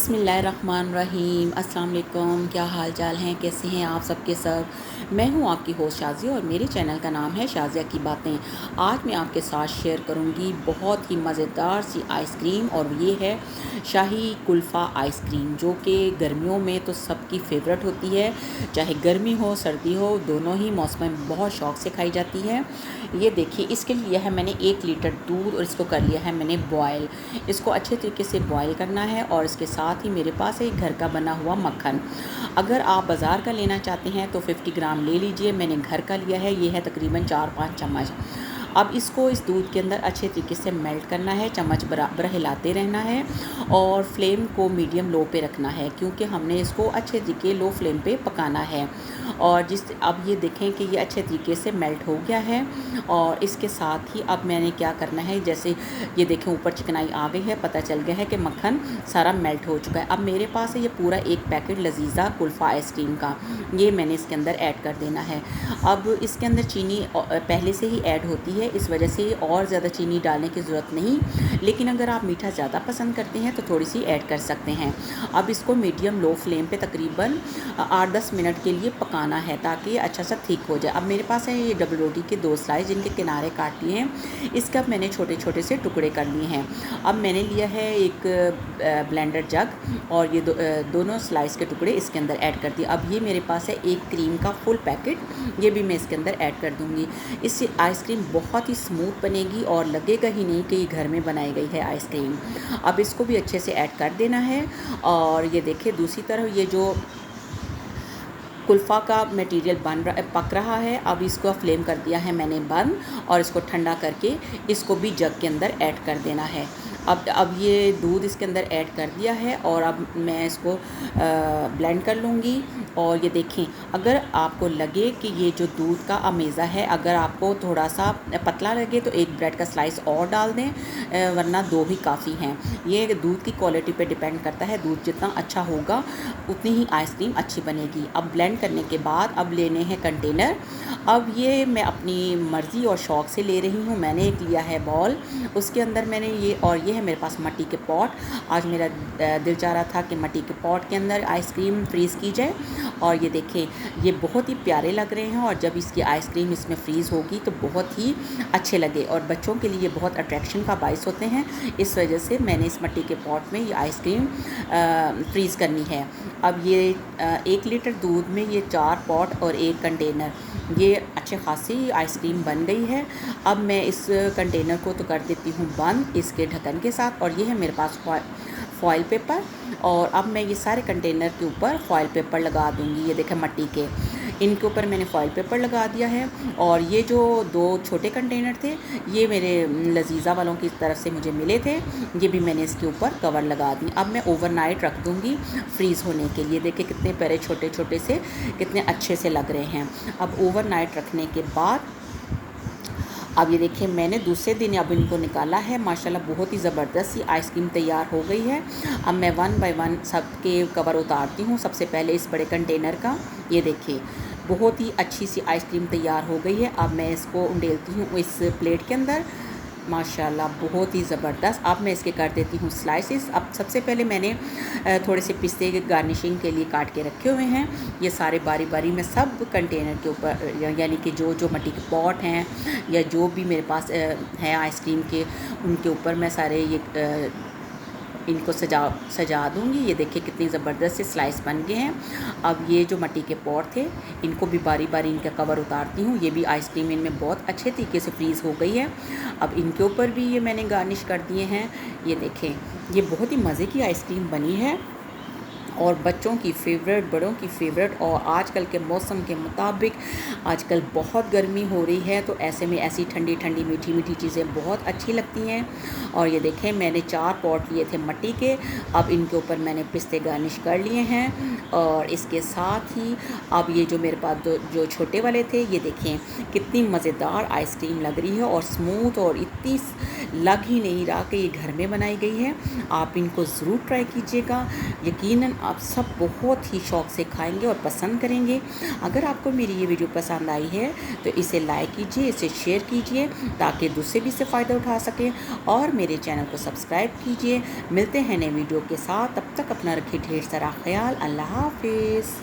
बिस्मिल्लाहिर्रहमानिर्रहीम। अस्सलाम वालेकुम। क्या हाल चाल हैं, कैसे हैं आप सबके सब। मैं हूं आपकी होस्ट शाज़िया और मेरे चैनल का नाम है शाज़िया की बातें। आज मैं आपके साथ शेयर करूंगी बहुत ही मज़ेदार सी आइसक्रीम, और ये है शाही कुल्फ़ा आइसक्रीम, जो कि गर्मियों में तो सबकी फेवरेट होती है। चाहे गर्मी हो सर्दी हो, दोनों ही मौसम में बहुत शौक़ से खाई जाती है। ये देखिए, इसके लिए लिया है मैंने 1 लीटर दूध और इसको कर लिया है मैंने बॉयल। इसको अच्छे तरीके से बॉयल करना है और इसके साथ ही मेरे पास है घर का बना हुआ मक्खन। अगर आप बाज़ार का लेना चाहते हैं तो 50 ग्राम ले लीजिए। मैंने घर का लिया है, ये है तकरीबन 4-5 चम्मच। अब इसको इस दूध के अंदर अच्छे तरीके से मेल्ट करना है, चम्मच बराबर हिलाते रहना है और फ्लेम को मीडियम लो पे रखना है, क्योंकि हमने इसको अच्छे तरीके लो फ्लेम पे पकाना है। और अब ये देखें कि ये अच्छे तरीके से मेल्ट हो गया है। और इसके साथ ही अब मैंने क्या करना है, जैसे ये देखें ऊपर चिकनाई आ गई है, पता चल गया है कि मक्खन सारा मेल्ट हो चुका है। अब मेरे पास है ये पूरा 1 पैकेट लजीज़ा कुल्फ़ा आइसक्रीम का, ये मैंने इसके अंदर ऐड कर देना है। अब इसके अंदर चीनी पहले से ही ऐड होती है, इस वजह से और ज़्यादा चीनी डालने की ज़रूरत नहीं, लेकिन अगर आप मीठा ज़्यादा पसंद करते हैं तो थोड़ी सी ऐड कर सकते हैं। अब इसको मीडियम लो फ्लेम पे तकरीबन 8-10 मिनट के लिए पकाना है, ताकि ये अच्छा सा थिक हो जाए। अब मेरे पास है ये डबल रोटी के 2 स्लाइस, जिनके किनारे काट लिए हैं। इसके अब मैंने छोटे छोटे से टुकड़े कर लिए हैं। अब मैंने लिया है एक ब्लेंडर जग और ये दोनों स्लाइस के टुकड़े इसके अंदर ऐड कर दिए। अब ये मेरे पास है एक क्रीम का फुल पैकेट, ये भी मैं इसके अंदर ऐड कर दूँगी। इससे आइसक्रीम बहुत ही स्मूथ बनेगी और लगेगा ही नहीं कि ये घर में बनाई गई है आइसक्रीम। अब इसको भी अच्छे से ऐड कर देना है। और ये देखिए, दूसरी तरफ ये जो कुल्फ़ा का मटेरियल पक रहा है। अब इसको फ्लेम कर दिया है मैंने बंद, और इसको ठंडा करके इसको भी जग के अंदर ऐड कर देना है। अब ये दूध इसके अंदर ऐड कर दिया है और अब मैं इसको ब्लेंड कर लूँगी। और ये देखें, अगर आपको लगे कि ये जो दूध का अमेज़ा है, अगर आपको थोड़ा सा पतला लगे तो एक ब्रेड का स्लाइस और डाल दें, वरना 2 ही काफ़ी हैं। ये दूध की क्वालिटी पे डिपेंड करता है, दूध जितना अच्छा होगा उतनी ही आइसक्रीम अच्छी बनेगी। अब ब्लेंड करने के बाद अब लेने हैं कंटेनर। अब ये मैं अपनी मर्ज़ी और शौक़ से ले रही हूँ। मैंने एक लिया है बॉल, उसके अंदर मैंने ये है मेरे पास मट्टी के पॉट। आज मेरा दिल चाह रहा था कि मट्टी के पॉट के अंदर आइसक्रीम फ्रीज़ की जाए। और ये देखें, ये बहुत ही प्यारे लग रहे हैं, और जब इसकी आइसक्रीम इसमें फ्रीज़ होगी तो बहुत ही अच्छे लगे, और बच्चों के लिए बहुत अट्रैक्शन का बाइस होते हैं। इस वजह से मैंने इस मट्टी के पॉट में ये आइसक्रीम फ्रीज़ करनी है। अब ये 1 लीटर दूध में ये 4 पॉट और 1 कंटेनर, ये अच्छे खासी आइसक्रीम बन गई है। अब मैं इस कंटेनर को तो कर देती हूँ बंद इसके ढक्कन के साथ, और ये है मेरे पास फॉइल पेपर। और अब मैं ये सारे कंटेनर के ऊपर फॉइल पेपर लगा दूँगी। ये देखें, मट्टी के इनके ऊपर मैंने फॉइल पेपर लगा दिया है। और ये जो 2 छोटे कंटेनर थे, ये मेरे लजीज़ा वालों की तरफ से मुझे मिले थे, ये भी मैंने इसके ऊपर कवर लगा दी। अब मैं ओवरनाइट रख दूँगी फ्रीज़ होने के लिए। देखिए कितने प्यारे छोटे छोटे से, कितने अच्छे से लग रहे हैं। अब ओवरनाइट रखने के बाद अब ये देखिए, मैंने दूसरे दिन अब इनको निकाला है। माशाल्लाह बहुत ही ज़बरदस्त सी आइसक्रीम तैयार हो गई है। अब मैं 1 बाय 1 सबके कवर उतारती हूँ। सबसे पहले इस बड़े कंटेनर का, ये देखिए बहुत ही अच्छी सी आइसक्रीम तैयार हो गई है। अब मैं इसको उंडेलती हूँ इस प्लेट के अंदर। माशाल्लाह बहुत ही ज़बरदस्त। अब मैं इसके कर देती हूँ स्लाइसेस। अब सबसे पहले मैंने थोड़े से पिस्ते के गार्निशिंग के लिए काट के रखे हुए हैं। ये सारे बारी बारी में सब कंटेनर के ऊपर, यानी कि जो मट्टी के पॉट हैं या जो भी मेरे पास हैं आइसक्रीम के, उनके ऊपर मैं सारे ये इनको सजा दूँगी। ये देखिए कितनी ज़बरदस्त से स्लाइस बन गए हैं। अब ये जो मट्टी के पॉट थे, इनको भी बारी बारी इनका कवर उतारती हूँ। ये भी आइसक्रीम इनमें बहुत अच्छे तरीके से फ्रीज़ हो गई है। अब इनके ऊपर भी ये मैंने गार्निश कर दिए हैं। ये देखें, ये बहुत ही मज़े की आइसक्रीम बनी है, और बच्चों की फ़ेवरेट, बड़ों की फ़ेवरेट। और आजकल के मौसम के मुताबिक आजकल बहुत गर्मी हो रही है, तो ऐसे में ऐसी ठंडी ठंडी मीठी मीठी चीज़ें बहुत अच्छी लगती हैं। और ये देखें, मैंने 4 पॉट लिए थे मट्टी के। अब इनके ऊपर मैंने पिस्ते गार्निश कर लिए हैं। और इसके साथ ही अब ये जो मेरे पास जो छोटे वाले थे, ये देखें कितनी मज़ेदार आइसक्रीम लग रही है, और स्मूथ, और इतनी लग ही नहीं रहा कि ये घर में बनाई गई है। आप इनको ज़रूर ट्राई कीजिएगा, यकीनन आप सब बहुत ही शौक़ से खाएंगे और पसंद करेंगे। अगर आपको मेरी ये वीडियो पसंद आई है तो इसे लाइक कीजिए, इसे शेयर कीजिए ताकि दूसरे भी इससे फ़ायदा उठा सकें, और मेरे चैनल को सब्सक्राइब कीजिए। मिलते हैं नए वीडियो के साथ, तब तक अपना रखिए ढेर सारा ख्याल। अल्लाह हाफिज़।